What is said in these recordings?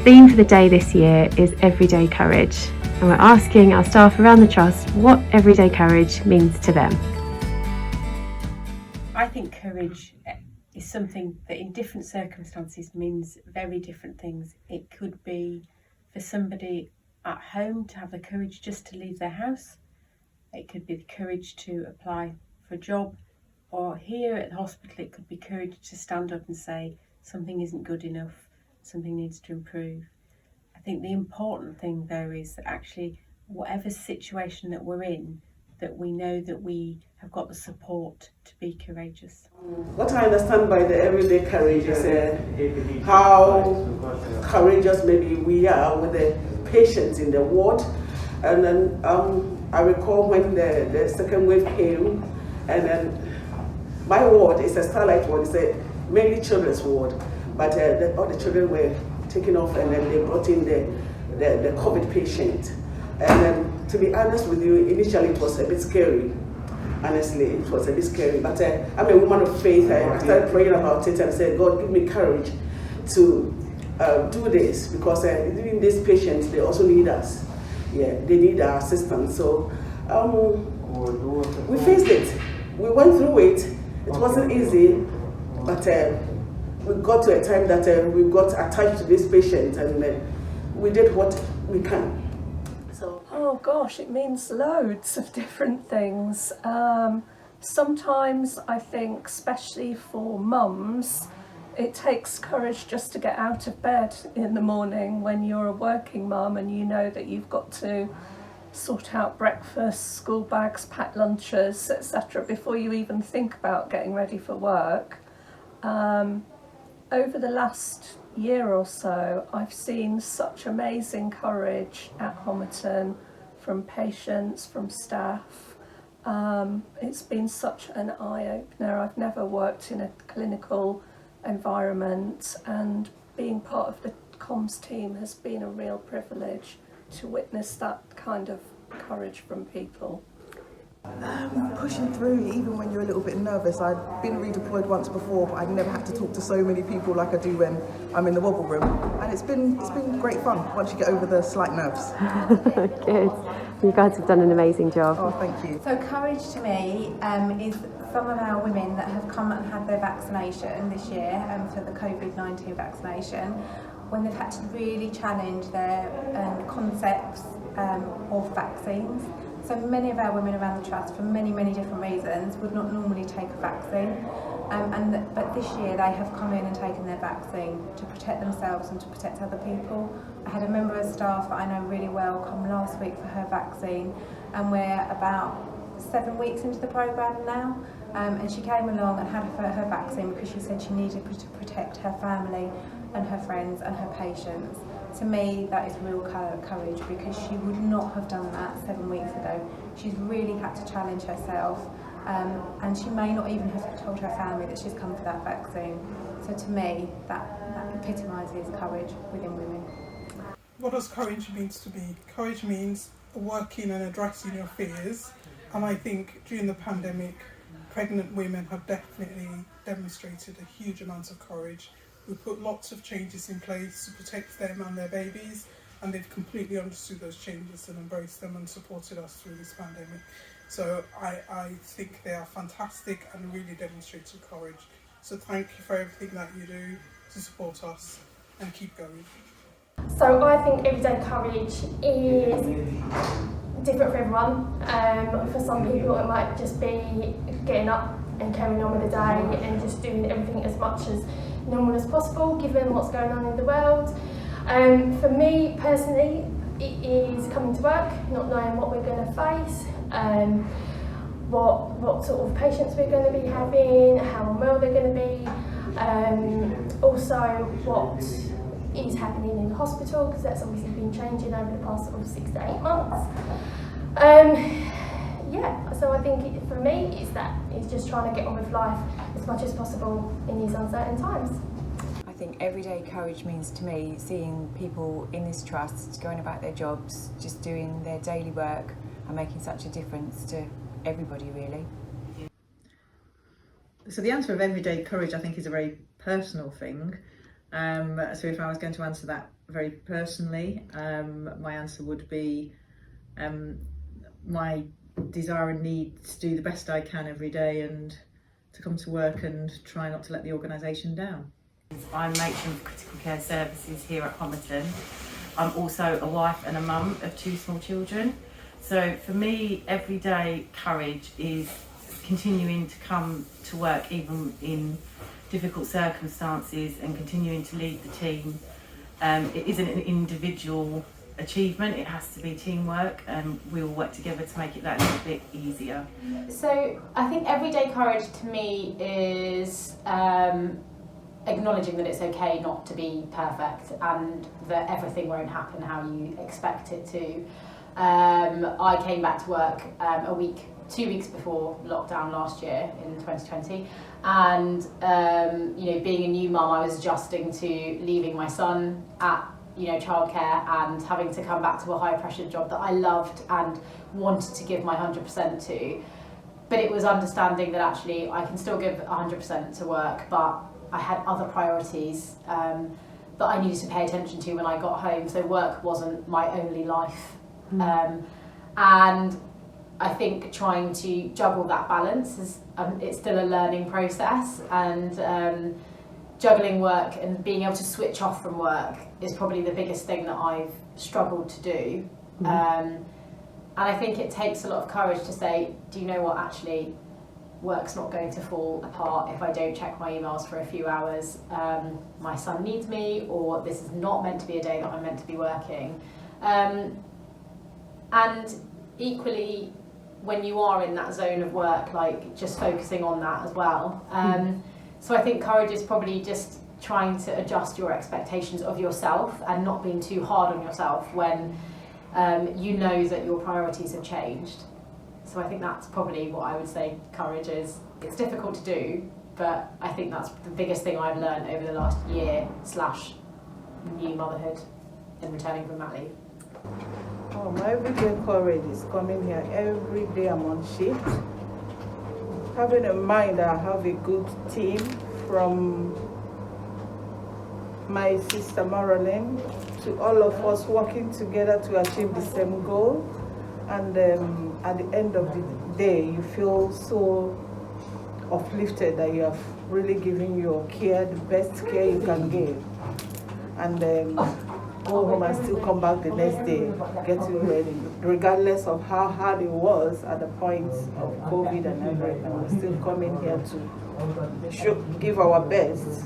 theme for the day this year is Everyday Courage, and we're asking our staff around the Trust what everyday courage means to them. I think courage is something that in different circumstances means very different things. It could be for somebody at home to have the courage just to leave their house. It could be the courage to apply for a job, or here at the hospital it could be courage to stand up and say something isn't good enough, something needs to improve. I think the important thing though is that actually whatever situation that we're in, that we know that we have got the support to be courageous. What I understand by the everyday courage is how courageous maybe we are with the patients in the ward. And then I recall when the second wave came, and then my ward is a Starlight ward, it's a mainly children's ward, but all the children were taken off, and then they brought in the COVID patient. And then, to be honest with you, initially it was a bit scary. Honestly, it was a bit scary. But I'm a woman of faith. I started praying about it and said, God, give me courage to do this, because even these patients, they also need us. Yeah, they need our assistance. So we faced it. We went through it. It wasn't easy, but we got to a time that we got attached to this patient, and we did what we can. Oh gosh, it means loads of different things. Sometimes I think, especially for mums, it takes courage just to get out of bed in the morning when you're a working mum and you know that you've got to sort out breakfast, school bags, pack lunches, etc. before you even think about getting ready for work. Over the last year or so, I've seen such amazing courage at Homerton from patients, from staff. It's been such an eye-opener. I've never worked in a clinical environment, and being part of the comms team has been a real privilege to witness that kind of courage from people. Pushing through even when you're a little bit nervous. I've been redeployed once before, but I've never had to talk to so many people like I do when I'm in the Wobble room, and it's been great fun once you get over the slight nerves. Good. You guys have done an amazing job. Oh, thank you. So courage to me is some of our women that have come and had their vaccination this year for the COVID-19 vaccination, when they've had to really challenge their concepts of vaccines. So many of our women around the Trust, for many different reasons, would not normally take a vaccine. But this year they have come in and taken their vaccine to protect themselves and to protect other people. I had a member of staff that I know really well come last week for her vaccine, and we're about 7 weeks into the programme now. And she came along and had her vaccine because she said she needed to protect her family and her friends and her patients. To me, that is real courage, because she would not have done that 7 weeks ago. She's really had to challenge herself, and she may not even have told her family that she's come for that vaccine. So to me, that epitomises courage within women. What does courage mean to be? Courage means working and addressing your fears, and I think during the pandemic, pregnant women have definitely demonstrated a huge amount of courage. We put lots of changes in place to protect them and their babies, and they've completely understood those changes and embraced them and supported us through this pandemic. So I think they are fantastic and really demonstrated courage. So thank you for everything that you do to support us, and keep going. So I think everyday courage is different for everyone. For some people it might just be getting up and carrying on with the day and just doing everything as much as normal as possible given what's going on in the world. For me personally, it is coming to work, not knowing what we're going to face, what sort of patients we're going to be having, how unwell they're going to be, also what is happening in the hospital, because that's obviously been changing over the past sort of 6 to 8 months. Yeah, so I think for me it's just trying to get on with life as much as possible in these uncertain times. I think everyday courage means to me seeing people in this trust going about their jobs, just doing their daily work and making such a difference to everybody really. So the answer of everyday courage I think is a very personal thing. So if I was going to answer that very personally, my answer would be my desire and need to do the best I can every day and to come to work and try not to let the organisation down. I'm Matron of Critical Care Services here at Homerton. I'm also a wife and a mum of 2 small children. So for me, everyday courage is continuing to come to work even in difficult circumstances and continuing to lead the team. It isn't an individual achievement, it has to be teamwork, and we all work together to make it that little bit easier. So I think everyday courage to me is acknowledging that it's okay not to be perfect and that everything won't happen how you expect it to. I came back to work 2 weeks before lockdown last year in 2020, and being a new mum, I was adjusting to leaving my son at childcare and having to come back to a high pressure job that I loved and wanted to give my 100% to. But it was understanding that actually I can still give 100% to work, but I had other priorities that I needed to pay attention to when I got home. So work wasn't my only life. And I think trying to juggle that balance is it's still a learning process, and juggling work and being able to switch off from work is probably the biggest thing that I've struggled to do. And I think it takes a lot of courage to say, do you know what, actually work's not going to fall apart if I don't check my emails for a few hours. My son needs me, or this is not meant to be a day that I'm meant to be working. And equally, when you are in that zone of work, like just focusing on that as well. So I think courage is probably just trying to adjust your expectations of yourself and not being too hard on yourself when you know that your priorities have changed. So I think that's probably what I would say courage is. It's difficult to do, but I think that's the biggest thing I've learned over the last year / new motherhood and returning from mat leave. Oh, my everyday courage is coming here every day I'm on shift. Having in mind that I have a good team from my sister Maralyn to all of us working together to achieve the same goal. And at the end of the day, you feel so uplifted that you have really given your care, the best care you can give. And go home and still come back the next day, getting ready, regardless of how hard it was at the point of COVID and everything. We're still coming here to give our best.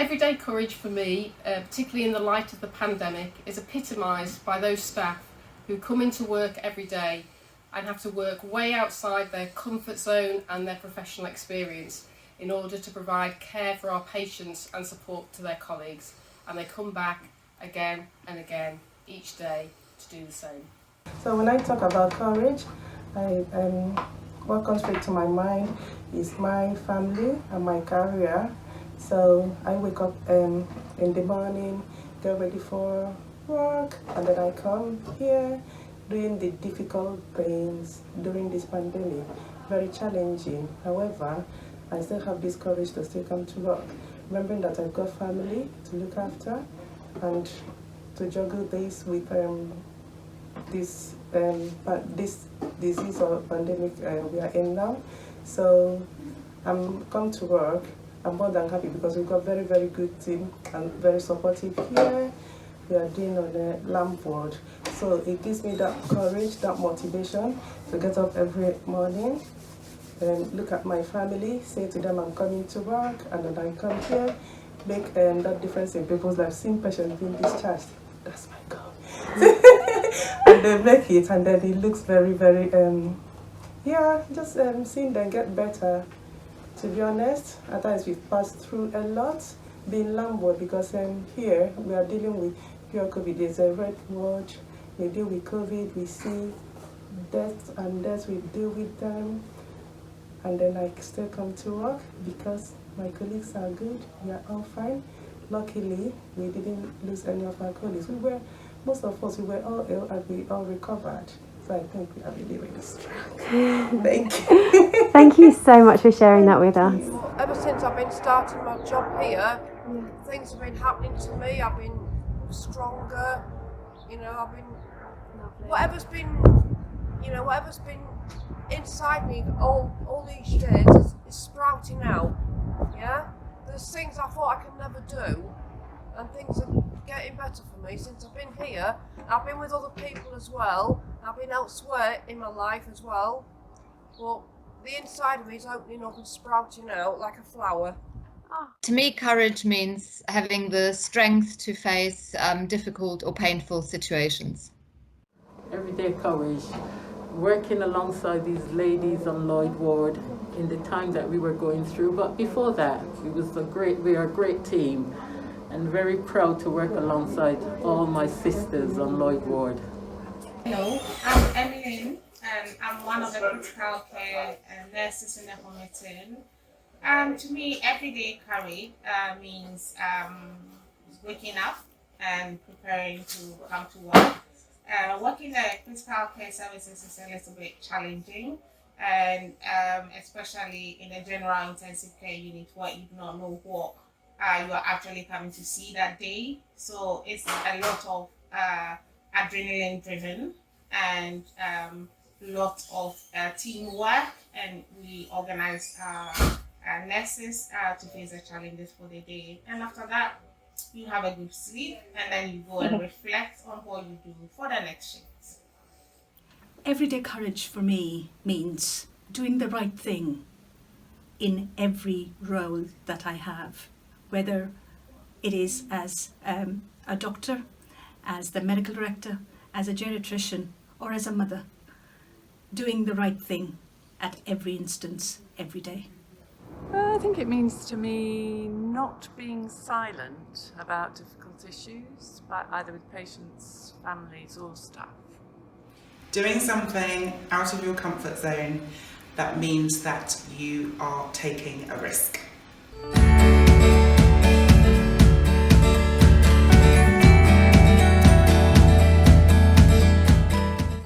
Everyday courage for me, particularly in the light of the pandemic, is epitomised by those staff who come into work every day and have to work way outside their comfort zone and their professional experience in order to provide care for our patients and support to their colleagues. And they come back again and again each day to do the same. So when I talk about courage, what comes straight to my mind is my family and my career. So I wake up in the morning, get ready for work, and then I come here doing the difficult things during this pandemic. Very challenging. However, I still have this courage to still come to work. Remembering that I've got family to look after and to juggle this with this disease or pandemic we are in now. So I'm come to work. I'm more than happy because we've got a very, very good team and very supportive here. We are doing on the lamb board. So it gives me that courage, that motivation to get up every morning and look at my family, say to them I'm coming to work, and then I come here, make that difference in people's lives. Seeing patients being discharged, that's my goal. And they make it, and then it looks very, very, just seeing them get better. To be honest, at times we've passed through a lot being landlord because here we are dealing with pure COVID. There's a red ward, we deal with COVID, we see deaths and deaths, we deal with them. And then I still come to work because my colleagues are good, we are all fine. Luckily, we didn't lose any of our colleagues. Most of us, we were all ill and we all recovered. So I think we are really, really strong. Thank you. Thank you so much for sharing that with us. Ever since I've been starting my job here, things have been happening to me. I've been stronger. You know, I've been whatever's been inside me all these years is sprouting out. Yeah, there's things I thought I could never do, and things are getting better for me since I've been here. I've been with other people as well. I've been elsewhere in my life as well. But the inside of me is opening up and sprouting out like a flower. To me, courage means having the strength to face difficult or painful situations. Everyday courage, working alongside these ladies on Lloyd ward in the time that we were going through. But before that, we are a great team, and very proud to work alongside all my sisters on Lloyd ward. Hello, I'm Emmaline, and I'm one of the critical care nurses in the Homerton. To me, everyday courage means waking up and preparing to come to work. Working at critical care services is a little bit challenging, and especially in a general intensive care unit where you do not know what you are actually coming to see that day. So it's a lot of adrenaline driven and lot of teamwork, and we organize nurses to face the challenges for the day. And after that, you have a good sleep, and then you go and reflect on what you do for the next shift. Everyday courage for me means doing the right thing in every role that I have, whether it is as a doctor, as the medical director, as a geriatrician, or as a mother. Doing the right thing at every instance, every day. I think it means to me not being silent about difficult issues, but either with patients, families or staff. Doing something out of your comfort zone that means that you are taking a risk.